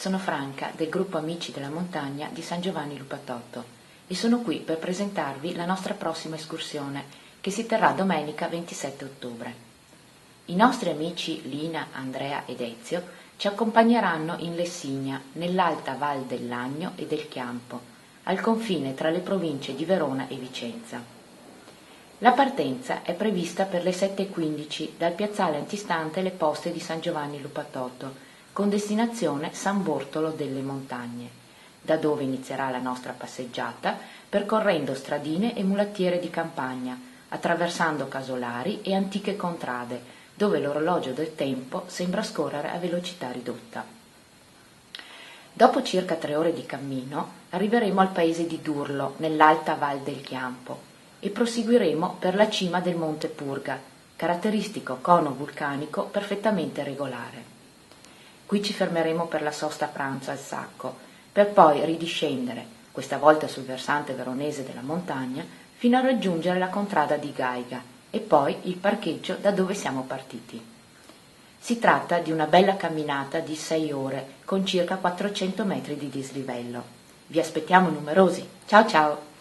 sono Franca del gruppo Amici della Montagna di San Giovanni Lupatotto e sono qui per presentarvi la nostra prossima escursione che si terrà domenica 27 ottobre. I nostri amici Lina, Andrea ed Ezio ci accompagneranno in Lessigna, nell'alta Val del Lagno e del Chiampo, al confine tra le province di Verona e Vicenza. La partenza è prevista per le 7:15 dal piazzale antistante le Poste di San Giovanni Lupatotto, con destinazione San Bortolo delle Montagne, da dove inizierà la nostra passeggiata percorrendo stradine e mulattiere di campagna, attraversando casolari e antiche contrade, dove l'orologio del tempo sembra scorrere a velocità ridotta. Dopo circa 3 ore di cammino arriveremo al paese di Durlo, nell'alta Val del Chiampo, e proseguiremo per la cima del Monte Purga, caratteristico cono vulcanico perfettamente regolare. Qui ci fermeremo per la sosta pranzo al Sacco, per poi ridiscendere, questa volta sul versante veronese della montagna, fino a raggiungere la contrada di Gaiga e poi il parcheggio da dove siamo partiti. Si tratta di una bella camminata di 6 ore con circa 400 metri di dislivello. Vi aspettiamo numerosi. Ciao ciao!